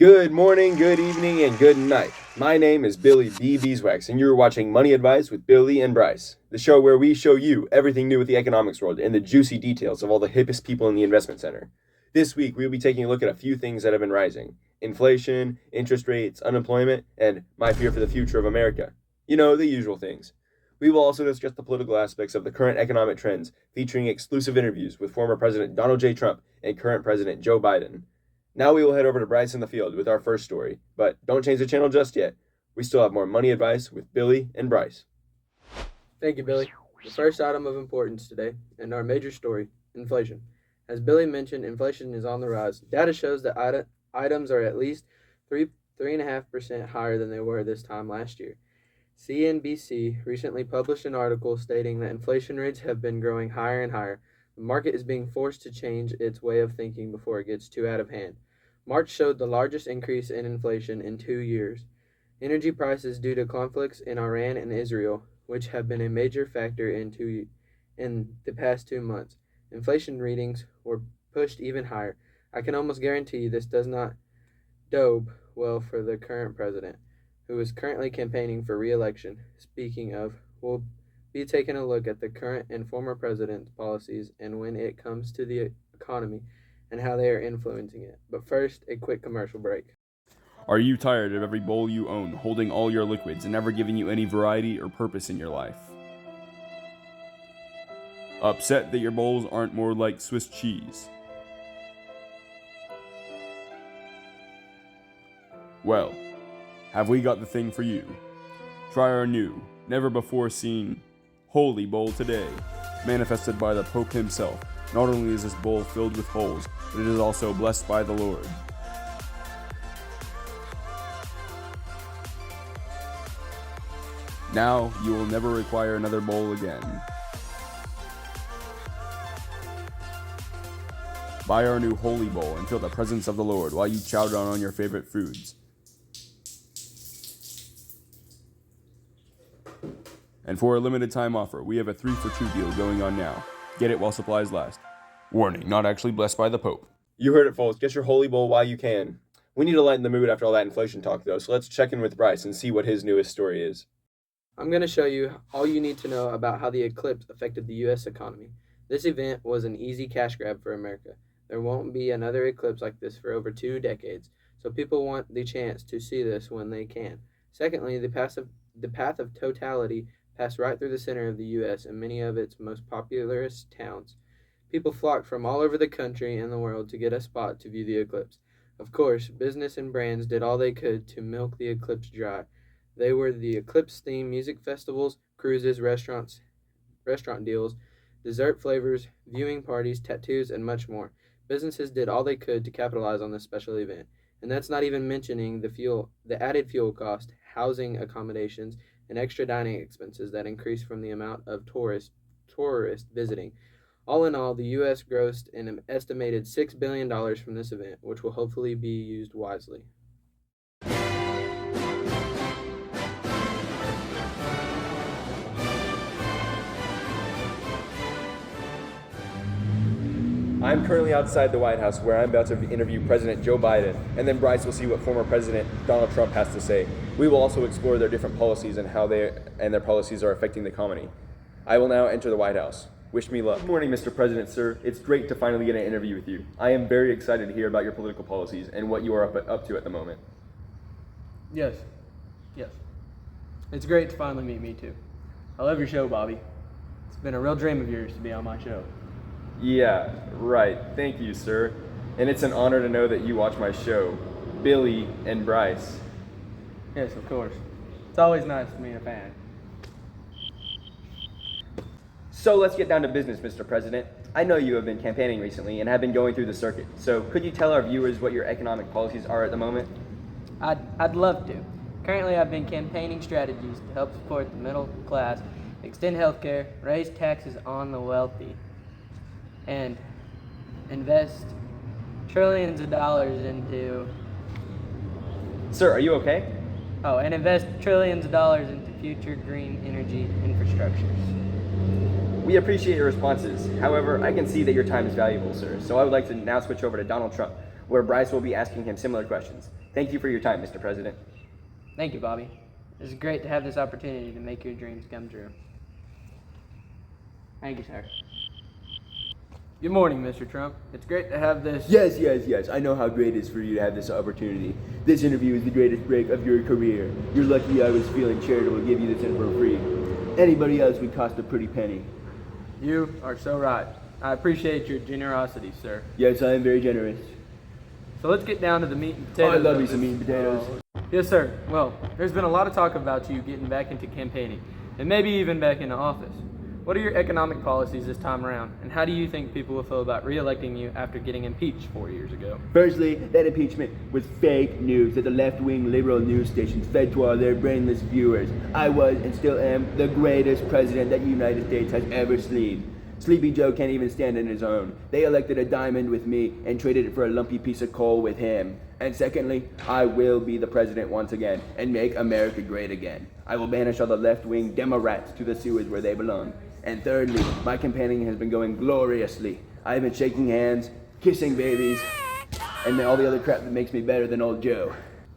Good morning, good evening, and good night. My name is Billy B. Beeswax, and you're watching Money Advice with Billy and Bryce, the show where we show you everything new with the economics world and the juicy details of all the hippest people in the investment center. This week, we'll be taking a look at a few things that have been rising: inflation, interest rates, unemployment, and my fear for the future of America. You know, the usual things. We will also discuss the political aspects of the current economic trends, featuring exclusive interviews with former President Donald J. Trump and current President Joe Biden. Now we will head over to Bryce in the field with our first story, but don't change the channel just yet. We still have more money advice with Billy and Bryce. Thank you, Billy. The first item of importance today, and our major story, inflation. As Billy mentioned, inflation is on the rise. Data shows that items are at least 3.5% higher than they were this time last year. CNBC recently published an article stating that inflation rates have been growing higher and higher. The market is being forced to change its way of thinking before it gets too out of hand. March showed the largest increase in inflation in 2 years. Energy prices due to conflicts in Iran and Israel, which have been a major factor in the past 2 months. Inflation readings were pushed even higher. I can almost guarantee this does not bode well for the current president, who is currently campaigning for re-election. Speaking of, we'll be taking a look at the current and former president's policies and when it comes to the economy and how they are influencing it. But first, a quick commercial break. Are you tired of every bowl you own holding all your liquids and never giving you any variety or purpose in your life? Upset that your bowls aren't more like Swiss cheese? Well, have we got the thing for you? Try our new, never-before-seen Holy Bowl today, manifested by the Pope himself. Not only is this bowl filled with holes, but it is also blessed by the Lord. Now you will never require another bowl again. Buy our new Holy Bowl and feel the presence of the Lord while you chow down on your favorite foods. And for a limited time offer, we have a 3-for-2 deal going on now. Get it while supplies last. Warning, not actually blessed by the Pope. You heard it, folks. Get your Holy Bowl while you can. We need to lighten the mood after all that inflation talk, though, so let's check in with Bryce and see what his newest story is. I'm going to show you all you need to know about how the eclipse affected the U.S. economy. This event was an easy cash grab for America. There won't be another eclipse like this for over 2 decades, so people want the chance to see this when they can. Secondly, the path of totality passed right through the center of the U.S. and many of its most populous towns. People flocked from all over the country and the world to get a spot to view the eclipse. Of course, business and brands did all they could to milk the eclipse dry. They were the eclipse-themed music festivals, cruises, restaurant deals, dessert flavors, viewing parties, tattoos, and much more. Businesses did all they could to capitalize on this special event. And that's not even mentioning the added fuel cost, housing accommodations, and extra dining expenses that increased from the amount of tourists visiting. All in all, the U.S. grossed an estimated $6 billion from this event, which will hopefully be used wisely. I'm currently outside the White House where I'm about to interview President Joe Biden, and then Bryce will see what former President Donald Trump has to say. We will also explore their different policies and how their policies are affecting the economy. I will now enter the White House. Wish me luck. Good morning, Mr. President, sir. It's great to finally get an interview with you. I am very excited to hear about your political policies and what you are up to at the moment. Yes. It's great to finally meet me too. I love your show, Bobby. It's been a real dream of yours to be on my show. Yeah, right. Thank you, sir. And it's an honor to know that you watch my show, Billy and Bryce. Yes, of course. It's always nice to meet a fan. So let's get down to business, Mr. President. I know you have been campaigning recently and have been going through the circuit. So could you tell our viewers what your economic policies are at the moment? I'd love to. Currently, I've been campaigning strategies to help support the middle class, extend health care, raise taxes on the wealthy, and invest trillions of dollars into... Sir, are you okay? and invest trillions of dollars into future green energy infrastructures. We appreciate your responses. However, I can see that your time is valuable, sir. So I would like to now switch over to Donald Trump. where Bryce will be asking him similar questions. Thank you for your time, Mr. President. Thank you, Bobby. It's great to have this opportunity to make your dreams come true. Thank you, sir. Good morning, Mr. Trump. It's great to have this. Yes. I know how great it is for you to have this opportunity. This interview is the greatest break of your career. You're lucky I was feeling charitable to give you this info for free. Anybody else would cost a pretty penny. You are so right. I appreciate your generosity, sir. Yes, I am very generous. So let's get down to the meat and potatoes. I love me some meat and potatoes. Yes, sir. Well, there's been a lot of talk about you getting back into campaigning, and maybe even back into office. What are your economic policies this time around, and how do you think people will feel about re-electing you after getting impeached 4 years ago? Firstly, that impeachment was fake news that the left-wing liberal news stations fed to all their brainless viewers. I was, and still am, the greatest president that the United States has ever seen. Sleepy Joe can't even stand on his own. They elected a diamond with me and traded it for a lumpy piece of coal with him. And secondly, I will be the president once again and make America great again. I will banish all the left-wing Demorats to the sewers where they belong. And thirdly, my campaigning has been going gloriously. I've been shaking hands, kissing babies, and all the other crap that makes me better than old Joe.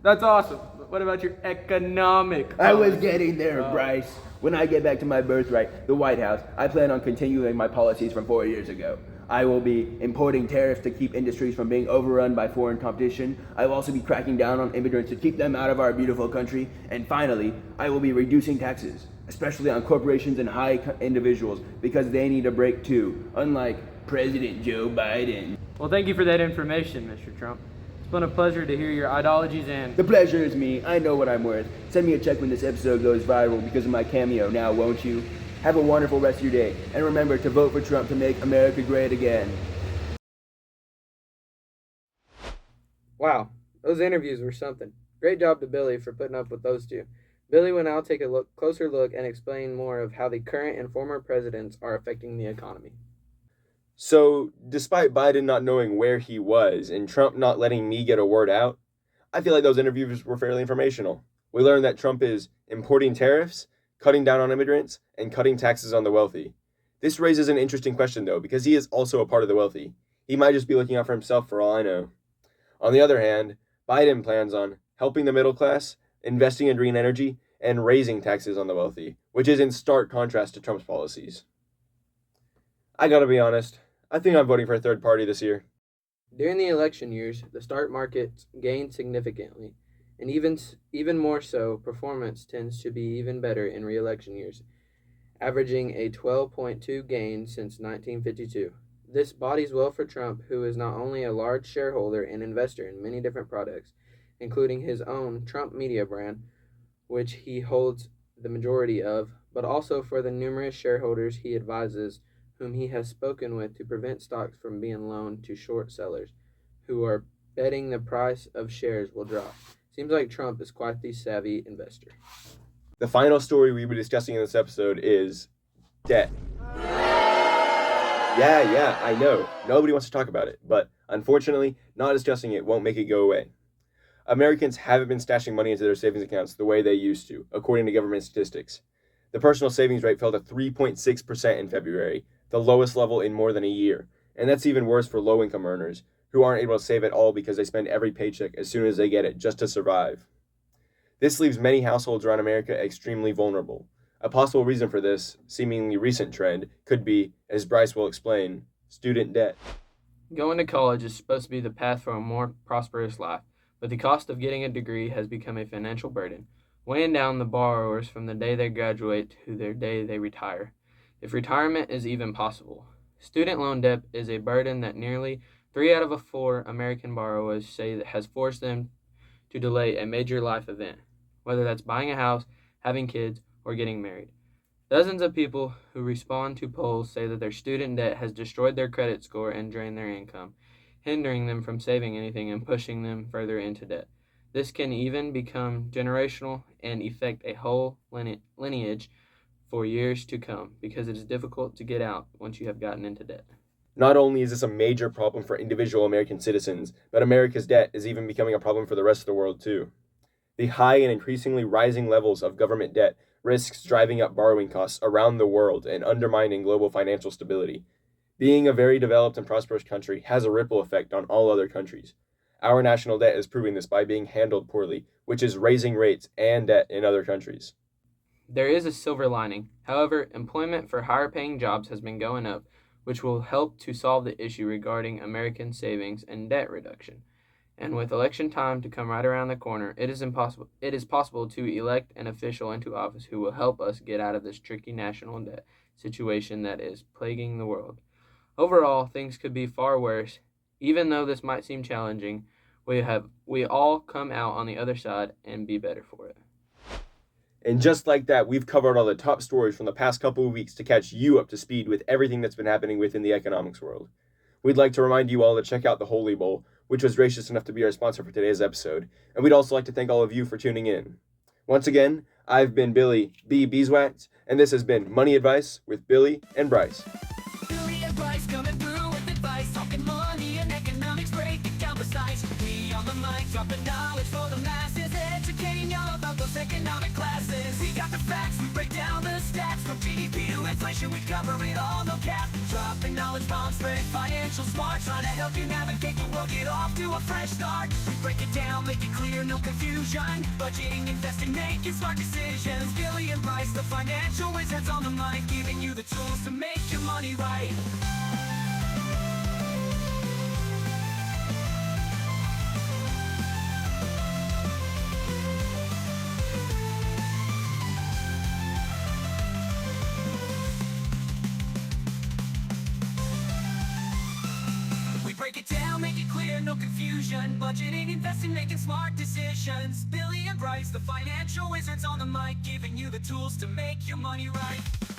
That's awesome. But what about your economic I was policies? getting there, Bryce. When I get back to my birthright, the White House, I plan on continuing my policies from 4 years ago. I will be importing tariffs to keep industries from being overrun by foreign competition. I will also be cracking down on immigrants to keep them out of our beautiful country. And finally, I will be reducing taxes, especially on corporations and high individuals, because they need a break too, unlike President Joe Biden. Well, thank you for that information, Mr. Trump. It's been a pleasure to hear your ideologies and... The pleasure is me. I know what I'm worth. Send me a check when this episode goes viral because of my cameo now, won't you? Have a wonderful rest of your day. And remember to vote for Trump to make America great again. Wow, those interviews were something. Great job to Billy for putting up with those two. Billy will now take a closer look and explain more of how the current and former presidents are affecting the economy. So, despite Biden not knowing where he was and Trump not letting me get a word out, I feel like those interviews were fairly informational. We learned that Trump is importing tariffs, cutting down on immigrants, and cutting taxes on the wealthy. This raises an interesting question, though, because he is also a part of the wealthy. He might just be looking out for himself for all I know. On the other hand, Biden plans on helping the middle class, investing in green energy, and raising taxes on the wealthy, which is in stark contrast to Trump's policies. I gotta be honest, I think I'm voting for a third party this year. During the election years, the stock market gained significantly, and even more so, performance tends to be even better in re-election years, averaging a 12.2 gain since 1952. This bodes well for Trump, who is not only a large shareholder and investor in many different products, including his own Trump Media brand, which he holds the majority of, but also for the numerous shareholders he advises, whom he has spoken with to prevent stocks from being loaned to short sellers, who are betting the price of shares will drop. Seems like Trump is quite the savvy investor. The final story we will be discussing in this episode is debt. Yeah, I know. Nobody wants to talk about it, but unfortunately, not discussing it won't make it go away. Americans haven't been stashing money into their savings accounts the way they used to, according to government statistics. The personal savings rate fell to 3.6% in February, the lowest level in more than a year, and that's even worse for low-income earners, who aren't able to save at all because they spend every paycheck as soon as they get it just to survive. This leaves many households around America extremely vulnerable. A possible reason for this, seemingly recent trend, could be, as Bryce will explain, student debt. Going to college is supposed to be the path for a more prosperous life, but the cost of getting a degree has become a financial burden, weighing down the borrowers from the day they graduate to the day they retire, if retirement is even possible. Student loan debt is a burden that nearly 3 out of 4 American borrowers say that has forced them to delay a major life event, whether that's buying a house, having kids, or getting married. Dozens of people who respond to polls say that their student debt has destroyed their credit score and drained their income, hindering them from saving anything and pushing them further into debt. This can even become generational and affect a whole lineage for years to come because it is difficult to get out once you have gotten into debt. Not only is this a major problem for individual American citizens, but America's debt is even becoming a problem for the rest of the world too. The high and increasingly rising levels of government debt risks driving up borrowing costs around the world and undermining global financial stability. Being a very developed and prosperous country has a ripple effect on all other countries. Our national debt is proving this by being handled poorly, which is raising rates and debt in other countries. There is a silver lining. However, employment for higher paying jobs has been going up, which will help to solve the issue regarding American savings and debt reduction. And with election time to come right around the corner, it is possible to elect an official into office who will help us get out of this tricky national debt situation that is plaguing the world. Overall, things could be far worse. Even though this might seem challenging, we all come out on the other side and be better for it. And just like that, we've covered all the top stories from the past couple of weeks to catch you up to speed with everything that's been happening within the economics world. We'd like to remind you all to check out the Holy Bowl, which was gracious enough to be our sponsor for today's episode, and we'd also like to thank all of you for tuning in. Once again, I've been Billy B. Beeswax, and this has been Money Advice with Billy and Bryce. Billy and Bryce coming through with advice, talking money and economics, break it down precise. We on the mic, dropping knowledge for the masses, educating y'all about those economic classes. We got the facts, we break down the stats, from GDP to inflation, we cover it all, no cap. Dropping knowledge bombs, spread financial smart, trying to help you navigate the world, get off to a fresh start. We break it down, make it clear, no confusion. Budgeting, investing, making smart decisions. Billy and Bryce, the financial wizards on the mic, giving you the tools to make your money right. Break it down, make it clear, no confusion. Budgeting, investing, making smart decisions. Billy and Bryce, the financial wizards on the mic, giving you the tools to make your money right.